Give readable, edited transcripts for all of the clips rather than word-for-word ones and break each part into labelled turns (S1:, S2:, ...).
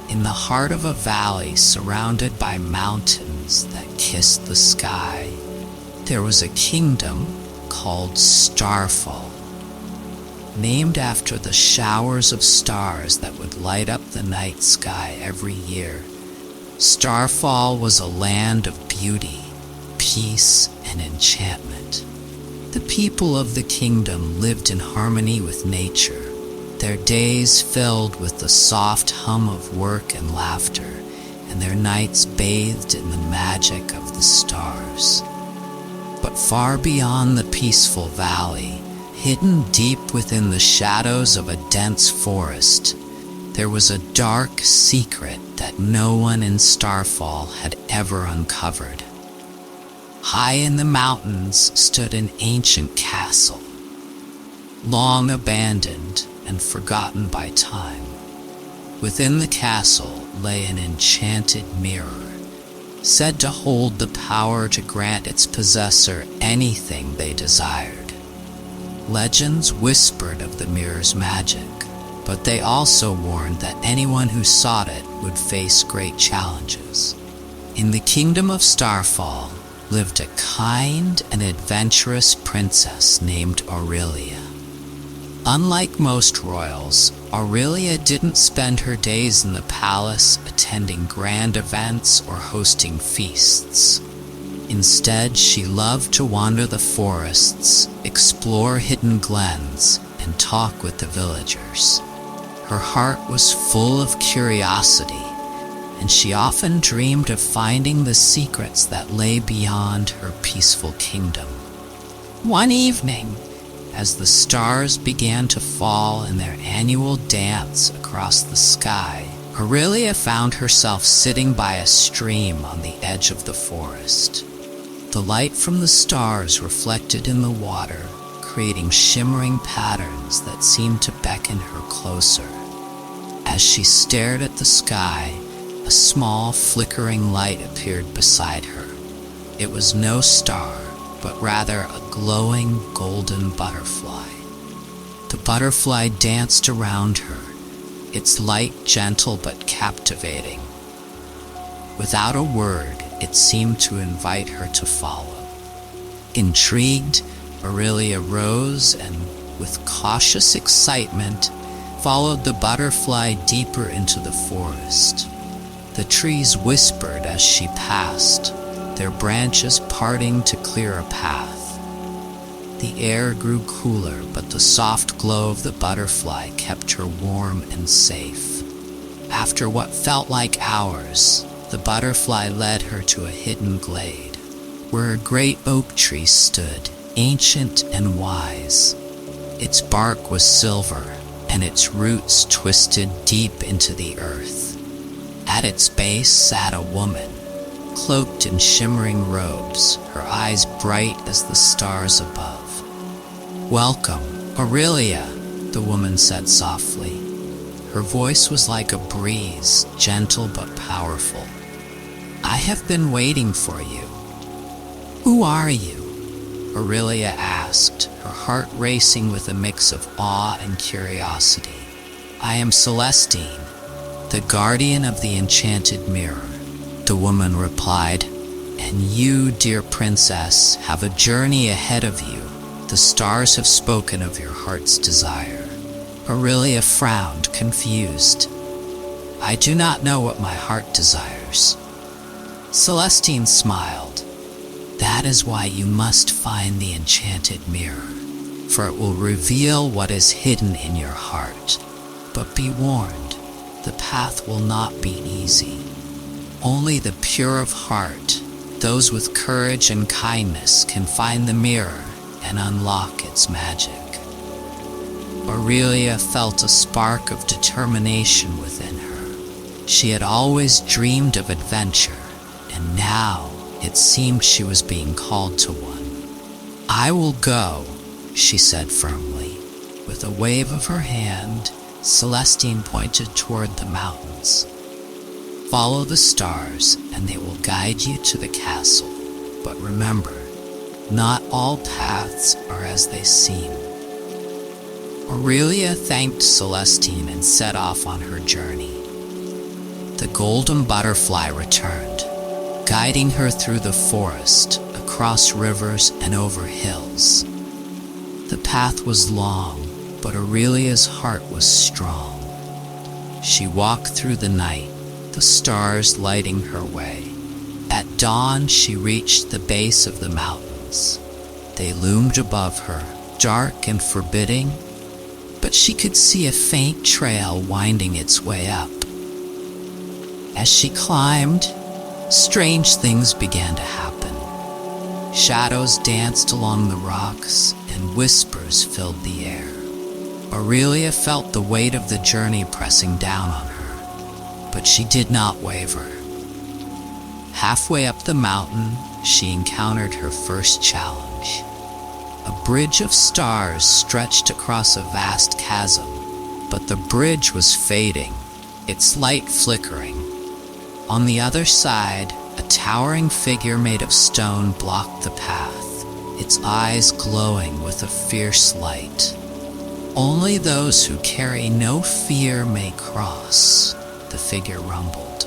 S1: In the heart of a valley surrounded by mountains that kissed the sky, there was a kingdom called Starfall, named after the showers of stars that would light up the night sky every year. Starfall was a land of beauty, peace, and enchantment. The people of the kingdom lived in harmony with nature, their days filled with the soft hum of work and laughter, and their nights bathed in the magic of the stars. But far beyond the peaceful valley, hidden deep within the shadows of a dense forest, there was a dark secret that no one in Starfall had ever uncovered. High in the mountains stood an ancient castle, long abandoned and forgotten by time. Within the castle lay an enchanted mirror, said to hold the power to grant its possessor anything they desired. Legends whispered of the mirror's magic, but they also warned that anyone who sought it would face great challenges. In the kingdom of Starfall lived a kind and adventurous princess named Aurelia. Unlike most royals, Aurelia didn't spend her days in the palace attending grand events or hosting feasts. Instead, she loved to wander the forests, explore hidden glens, and talk with the villagers. Her heart was full of curiosity, and she often dreamed of finding the secrets that lay beyond her peaceful kingdom. One evening, as the stars began to fall in their annual dance across the sky, Aurelia found herself sitting by a stream on the edge of the forest. The light from the stars reflected in the water, creating shimmering patterns that seemed to beckon her closer. As she stared at the sky, a small flickering light appeared beside her. It was no star, but rather a glowing golden butterfly. The butterfly danced around her, its light gentle but captivating. Without a word, it seemed to invite her to follow. Intrigued, Aurelia rose and, with cautious excitement, followed the butterfly deeper into the forest. The trees whispered as she passed, their branches parting to clear a path. The air grew cooler, but the soft glow of the butterfly kept her warm and safe. After what felt like hours, the butterfly led her to a hidden glade, where a great oak tree stood, ancient and wise. Its bark was silver, and its roots twisted deep into the earth. At its base sat a woman, cloaked in shimmering robes, her eyes bright as the stars above. "Welcome, Aurelia," the woman said softly. Her voice was like a breeze, gentle but powerful. "I have been waiting for you." "Who are you?" Aurelia asked, her heart racing with a mix of awe and curiosity. "I am Celestine, the guardian of the Enchanted Mirror," the woman replied. "And you, dear princess, have a journey ahead of you. The stars have spoken of your heart's desire." Aurelia frowned, confused. "I do not know what my heart desires." Celestine smiled. "That is why you must find the Enchanted Mirror, for it will reveal what is hidden in your heart. But be warned, the path will not be easy. Only the pure of heart, those with courage and kindness, can find the mirror and unlock its magic." Aurelia felt a spark of determination within her. She had always dreamed of adventure, and now it seemed she was being called to one. "I will go," she said firmly. With a wave of her hand, Celestine pointed toward the mountains. "Follow the stars, and they will guide you to the castle. But remember, not all paths are as they seem." Aurelia thanked Celestine and set off on her journey. the golden butterfly returned, guiding her through the forest, across rivers and over hills. The path was long, but Aurelia's heart was strong. She walked through the night, the stars lighting her way. At dawn, she reached the base of the mountains. They loomed above her, dark and forbidding, but she could see a faint trail winding its way up. As she climbed, strange things began to happen. Shadows danced along the rocks, and whispers filled the air. Aurelia felt the weight of the journey pressing down on her, but she did not waver. Halfway up the mountain, she encountered her first challenge. A bridge of stars stretched across a vast chasm, but the bridge was fading, its light flickering. On the other side, a towering figure made of stone blocked the path, its eyes glowing with a fierce light. "Only those who carry no fear may cross," the figure rumbled.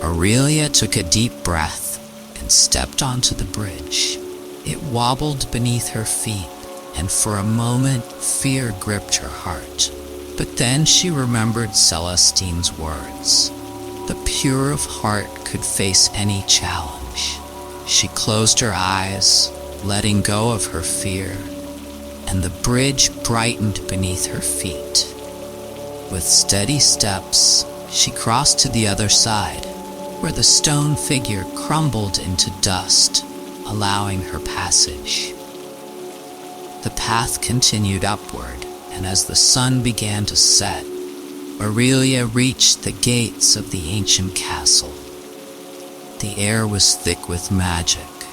S1: Aurelia took a deep breath and stepped onto the bridge. It wobbled beneath her feet, and for a moment fear gripped her heart. But then she remembered Celestine's words. The pure of heart could face any challenge. She closed her eyes, letting go of her fear, and the bridge brightened beneath her feet. With steady steps, she crossed to the other side, where the stone figure crumbled into dust, allowing her passage. The path continued upward, and as the sun began to set, Aurelia reached the gates of the ancient castle. The air was thick with magic,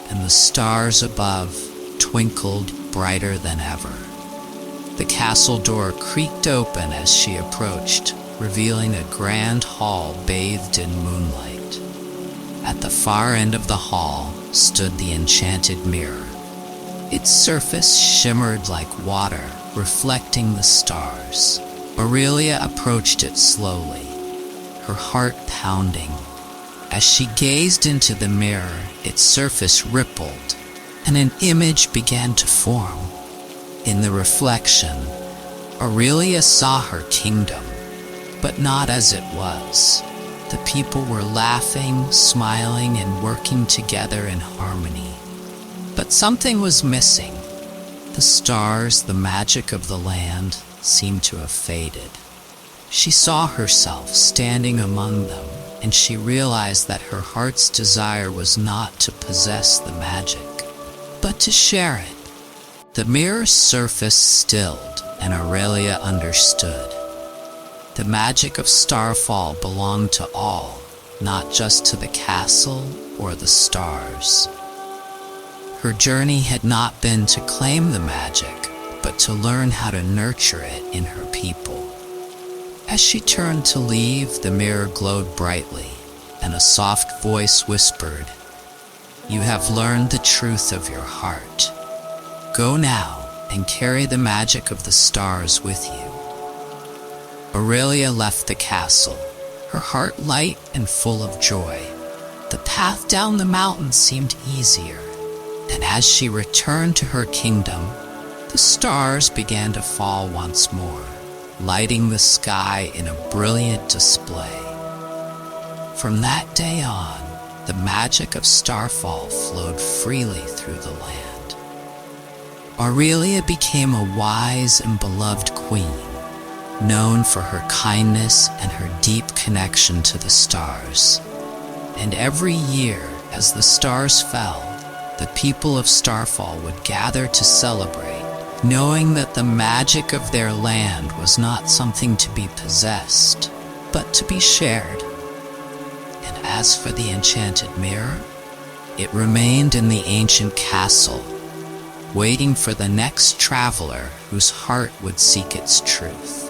S1: and the stars above twinkled brighter than ever. The castle door creaked open as she approached, revealing a grand hall bathed in moonlight. At the far end of the hall stood the Enchanted Mirror. Its surface shimmered like water, reflecting the stars. Aurelia approached it slowly, her heart pounding. As she gazed into the mirror, its surface rippled, and an image began to form. In the reflection, Aurelia saw her kingdom, but not as it was. The people were laughing, smiling, and working together in harmony. But something was missing. The stars, the magic of the land, seemed to have faded. She saw herself standing among them, and she realized that her heart's desire was not to possess the magic, but to share it. The mirror's surface stilled, and Aurelia understood. The magic of Starfall belonged to all, not just to the castle or the stars. Her journey had not been to claim the magic, but to learn how to nurture it in her people. As she turned to leave, the mirror glowed brightly, and a soft voice whispered, "You have learned the truth of your heart. Go now and carry the magic of the stars with you." Aurelia left the castle, her heart light and full of joy. The path down the mountain seemed easier, and as she returned to her kingdom, the stars began to fall once more, lighting the sky in a brilliant display. From that day on, the magic of Starfall flowed freely through the land. Aurelia became a wise and beloved queen, known for her kindness and her deep connection to the stars. And every year, as the stars fell, the people of Starfall would gather to celebrate, knowing that the magic of their land was not something to be possessed, but to be shared. And as for the Enchanted Mirror, it remained in the ancient castle, waiting for the next traveler whose heart would seek its truth.